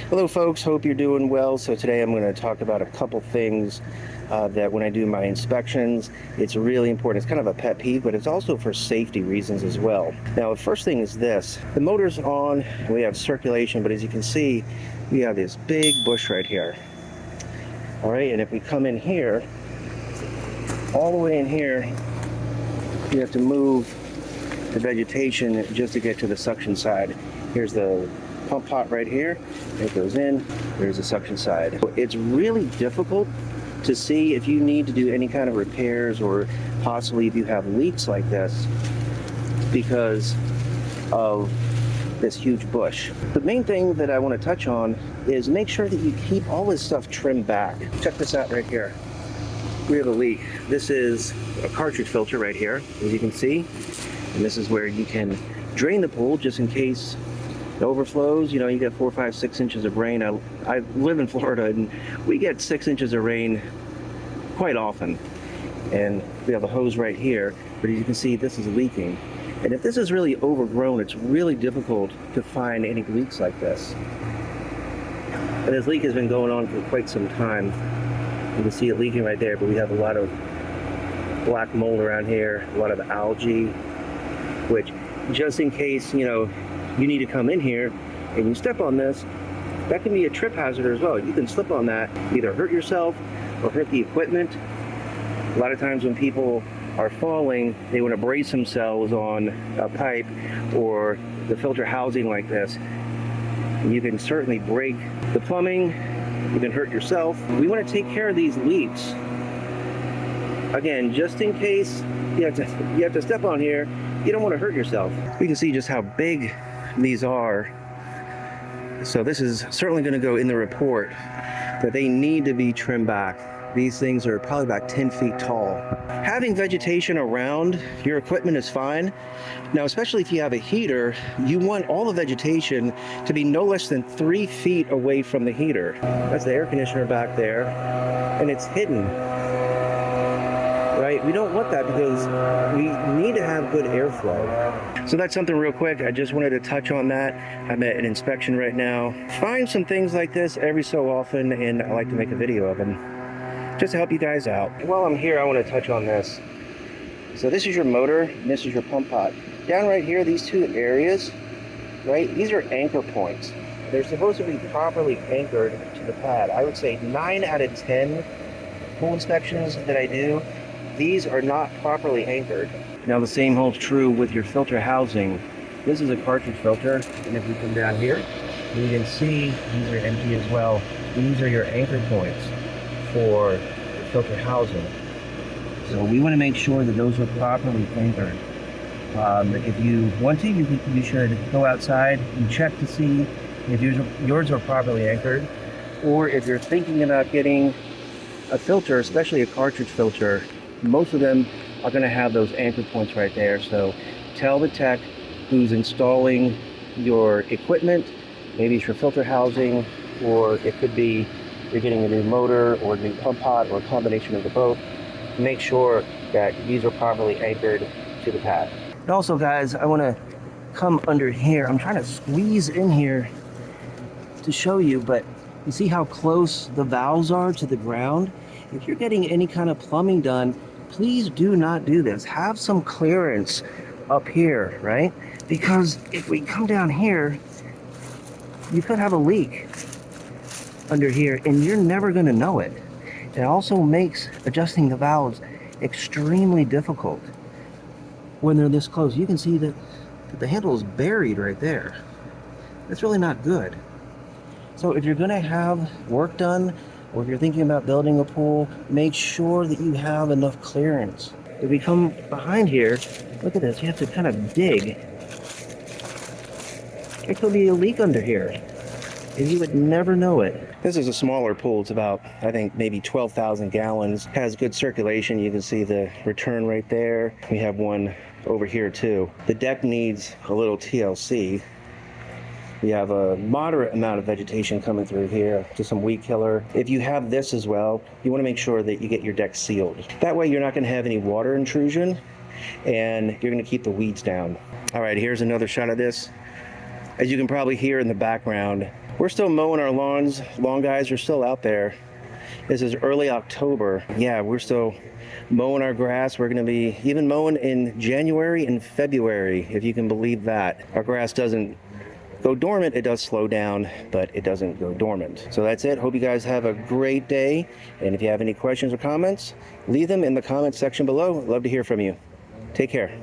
Hello folks, hope you're doing well. So today I'm going to talk about a couple things that when I do my inspections, it's really important. It's kind of a pet peeve, but it's also for safety reasons as well. Now the first thing is this. The motor's on, we have circulation, but as you can see, we have this big bush right here. All right, and if we come in here, all the way in here, you have to move the vegetation just to get to the suction side. Here's the pump pot right here. It goes in, there's the suction side. It's really difficult to see if you need to do any kind of repairs or possibly if you have leaks like this because of this huge bush. The main thing that I want to touch on is make sure that you keep all this stuff trimmed back. Check this out right here. We have a leak. This is a cartridge filter right here, as you can see. And this is where you can drain the pool just in case it overflows. You know, you get 4, 5, 6 inches of rain. I live in Florida and we get 6 inches of rain quite often. And we have a hose right here, but as you can see, this is leaking. And if this is really overgrown, it's really difficult to find any leaks like this. And this leak has been going on for quite some time. You can see it leaking right there, but we have a lot of black mold around here, a lot of algae, which just in case, you know, you need to come in here and you step on this, that can be a trip hazard as well. You can slip on that, either hurt yourself or hurt the equipment. A lot of times when people are falling, they want to brace themselves on a pipe or the filter housing like this. You can certainly break the plumbing, you can hurt yourself. We want to take care of these leaks. Again, just in case you have to step on here, you don't want to hurt yourself. We can see just how big these are. So this is certainly going to go in the report that they need to be trimmed back. These things are probably about 10 feet tall. Having vegetation around your equipment is fine. Now, especially if you have a heater, you want all the vegetation to be no less than 3 feet away from the heater. That's the air conditioner back there, and it's hidden. Right? We don't want that because we need to have good airflow. So that's something real quick. I just wanted to touch on that. I'm at an inspection right now. Find some things like this every so often, and I like to make a video of them just to help you guys out. While I'm here, I want to touch on this. So this is your motor, and this is your pump pot. Down right here, these two areas, right? These are anchor points. They're supposed to be properly anchored to the pad. I would say 9 out of 10 pool inspections that I do, these are not properly anchored. Now the same holds true with your filter housing. This is a cartridge filter, and if we come down here, you can see these are empty as well. These are your anchor points for filter housing. So we want to make sure that those are properly anchored. If you want to, you should go outside and check to see if yours are properly anchored, or if you're thinking about getting a filter, especially a cartridge filter, most of them are going to have those anchor points right there. So tell the tech who's installing your equipment, maybe it's your filter housing, or it could be you're getting a new motor or a new pump pot or a combination of the both. Make sure that these are properly anchored to the pad. And also, guys, I want to come under here. I'm trying to squeeze in here to show you, but you see how close the valves are to the ground? If you're getting any kind of plumbing done, please do not do this. Have some clearance up here, right? Because if we come down here, you could have a leak under here and you're never going to know it. It also makes adjusting the valves extremely difficult when they're this close. You can see that the handle is buried right there. That's really not good. So if you're going to have work done, or if you're thinking about building a pool, make sure that you have enough clearance. If we come behind here, look at this, you have to kind of dig. There could be a leak under here, and you would never know it. This is a smaller pool. It's about, I think, maybe 12,000 gallons. Has good circulation. You can see the return right there. We have one over here too. The deck needs a little TLC. We have a moderate amount of vegetation coming through here, just some weed killer. If you have this as well, you want to make sure that you get your deck sealed. That way you're not going to have any water intrusion and you're going to keep the weeds down. All right, here's another shot of this. As you can probably hear in the background, We're still mowing our lawns. Lawn guys are still out there. This is early October. Yeah, we're still mowing our grass. We're going to be even mowing in January and February, if you can believe that. Our grass doesn't go dormant. It does slow down, but it doesn't go dormant. So that's it. Hope you guys have a great day. And if you have any questions or comments, leave them in the comments section below. Love to hear from you. Take care.